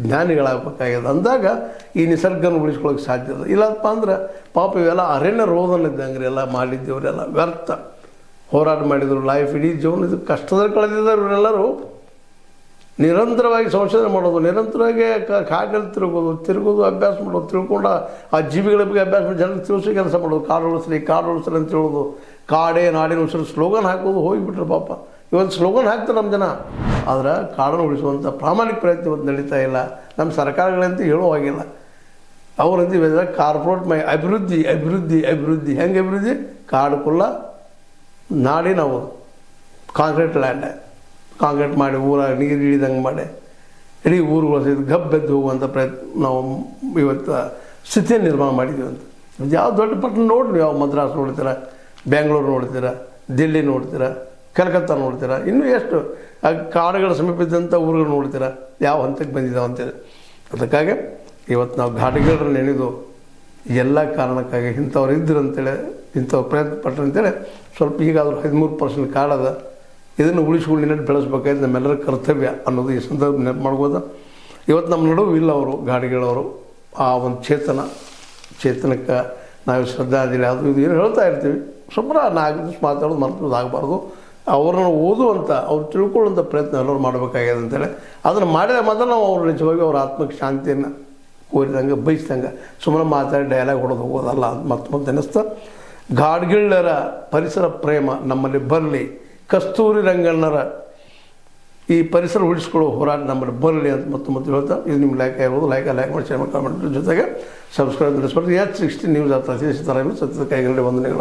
ಜ್ಞಾನಿಗಳಾಗಬೇಕಾಗ್ಯದ ಅಂದಾಗ ಈ ನಿಸರ್ಗನ ಉಳಿಸ್ಕೊಳ್ಳೋಕೆ ಸಾಧ್ಯ ಇದೆ. ಇಲ್ಲಪ್ಪ ಅಂದ್ರೆ ಪಾಪ ಇವೆಲ್ಲ ಅರಣ್ಯ ರೋಧನ ಇದ್ದಂಗೆ ಎಲ್ಲ ಮಾಡಿದ್ದವರೆಲ್ಲ ವ್ಯರ್ಥ ಹೋರಾಟ ಮಾಡಿದರು. ಲೈಫ್ ಇಡೀ ಜೀವನ ಇದು ಕಷ್ಟದಲ್ಲಿ ಕಳೆದಿದ್ದಾರೆ ಇವರೆಲ್ಲರೂ. ನಿರಂತರವಾಗಿ ಸಂಶೋಧನೆ ಮಾಡೋದು, ನಿರಂತರವಾಗಿ ಕಾಡಿನಲ್ಲಿ ತಿರುಗೋದು ಅಭ್ಯಾಸ ಮಾಡೋದು, ತಿಳ್ಕೊಂಡು ಆ ಜೀವಿಗಳ ಬಗ್ಗೆ ಅಭ್ಯಾಸ ಮಾಡಿ ಜನರಿಗೆ ತಿಳಿಸೋ ಕೆಲಸ ಮಾಡೋದು. ಕಾಡು ಉಳಿಸ್ರಿ ಅಂತ ಹೇಳೋದು, ಕಾಡೇ ನಾಡಿನ ಉಸಿರು ಸ್ಲೋಗನ್ ಹಾಕೋದು ಹೋಗಿಬಿಟ್ರು ಪಾಪ. ಇವತ್ತು ಸ್ಲೋಗನ್ ಹಾಕ್ತಾರೆ ನಮ್ಮ ಜನ, ಆದರೆ ಕಾಡನ್ನು ಉಳಿಸುವಂಥ ಪ್ರಾಮಾಣಿಕ ಪ್ರಯತ್ನ ಇವತ್ತು ನಡೀತಾ ಇಲ್ಲ. ನಮ್ಮ ಸರ್ಕಾರಗಳಂತ ಹೇಳುವಾಗಿಲ್ಲ. ಅವರಂತ ಕಾರ್ಪೊರೇಟ್ ಅಭಿವೃದ್ಧಿ ಅಭಿವೃದ್ಧಿ ಅಭಿವೃದ್ಧಿ ಹೆಂಗೆ ಅಭಿವೃದ್ಧಿ? ಕಾಡು ಕುಲ್ಲ ನಾಡಿ ನಾವು ಕಾಂಕ್ರೀಟ್ ಲ್ಯಾಂಡ್ ಕಾಂಕ್ರೀಟ್ ಮಾಡಿ ಊರ ನೀರು ಹಿಡಿದಂಗೆ ಮಾಡಿ ಇಡೀ ಊರುಗಳು ಸಹಿತ ಗಬ್ಬೆದ್ದು ಹೋಗುವಂಥ ಪ್ರಯತ್ನ ನಾವು ಇವತ್ತು ಸ್ಥಿತಿಯನ್ನು ನಿರ್ಮಾಣ ಮಾಡಿದ್ದೀವಿ ಅಂತ. ಯಾವ ದೊಡ್ಡ ಪಟ್ಟಣ ನೋಡ್ರಿ, ಯಾವ ಮದ್ರಾಸ್ ನೋಡ್ತೀರ, ಬೆಂಗಳೂರು ನೋಡ್ತೀರ, ದಿಲ್ಲಿ ನೋಡ್ತೀರ, ಕಲ್ಕತ್ತಾ ನೋಡ್ತೀರ, ಇನ್ನೂ ಎಷ್ಟು ಕಾಡುಗಳ ಸಮೀಪಿದ್ದಂಥ ಊರುಗಳು ನೋಡ್ತೀರ, ಯಾವ ಹಂತಕ್ಕೆ ಬಂದಿದ್ದಾವೆ ಅಂತೇಳಿ. ಅದಕ್ಕಾಗಿ ಇವತ್ತು ನಾವು ಘಾಟಿಗಳನ್ನ ನೆನೆದು ಎಲ್ಲ ಕಾರಣಕ್ಕಾಗಿ ಇಂಥವ್ರು ಇದ್ರು ಅಂತೇಳಿ, ಇಂಥವ್ರು ಪ್ರಯತ್ನ ಪಟ್ಟರು ಅಂತೇಳಿ ಸ್ವಲ್ಪ ಈಗಾದರೂ 13% ಕಾಡದ, ಇದನ್ನು ಉಳಿಸ್ಕೊಂಡು ಬೆಳೆಸ್ಬೇಕಾದ್ರೆ ನಮ್ಮೆಲ್ಲರ ಕರ್ತವ್ಯ ಅನ್ನೋದು ಈ ಸಂದರ್ಭ ನೆನಪು ಮಾಡ್ಬೋದು. ಇವತ್ತು ನಮ್ಮ ನಡುವೆ ಇಲ್ಲ ಅವರು ಗಾಡಿಗಳವರು. ಆ ಒಂದು ಚೇತನಕ್ಕೆ ನಾವು ಶ್ರದ್ಧಾಂಜಲಿ ಅದು ಇದು ಏನು ಹೇಳ್ತಾ ಇರ್ತೀವಿ, ಸುಮ್ಮನೆ 4 ದಿವಸ ಮಾತಾಡೋದು ಮರ್ತೋದು ಆಗಬಾರ್ದು. ಅವ್ರನ್ನ ಓದುವಂಥ ಅವ್ರು ತಿಳ್ಕೊಳ್ಳುವಂಥ ಪ್ರಯತ್ನ ಎಲ್ಲರೂ ಮಾಡಬೇಕಾಗ್ಯದ ಅಂತೇಳಿ. ಅದನ್ನು ಮಾಡಿದ ಮೊದಲು ನಾವು ಅವ್ರು ನಿಜವಾಗಿ ಅವ್ರ ಆತ್ಮಕ್ಕೆ ಶಾಂತಿಯನ್ನು ಕೋರಿದಂಗೆ ಬಯಸ್ದಂಗೆ ಸುಮ್ಮನೆ ಮಾತಾಡಿ ಡೈಲಾಗ್ ಹೊಡೆದು ಹೋಗೋದಲ್ಲ ಅಂತ ಮತ್ತೆ ಅನ್ನಿಸ್ತಾ, ಗಾಡ್ಗಿಳ್ಳರ ಪರಿಸರ ಪ್ರೇಮ ನಮ್ಮಲ್ಲಿ ಬರಲಿ, ಕಸ್ತೂರಿ ರಂಗಣ್ಣರ ಈ ಪರಿಸರ ಉಳಿಸ್ಕೊಳ್ಳೋ ಹೋರಾಟ ನಮ್ಮಲ್ಲಿ ಬರಲಿ ಅಂತ ಮತ್ತೆ ಹೇಳ್ತಾ, ಇದು ನಿಮ್ಮ ಲೈಕ್ ಆಗಿರ್ಬೋದು, ಲೈಕ್ ಮಾಡಿ ಶೇರ್ ಮಾಡಿ ಕಾಮೆಂಟ್ ಜೊತೆಗೆ ಸಬ್ಸ್ಕ್ರೈಬ್ ನಡೆಸ್ಬೋದು. H16 ನ್ಯೂಸ್ ಅರ್ಥ ಸತ್ಯದ ಕೈಗಡೆ ವಂದನೆಗಳು.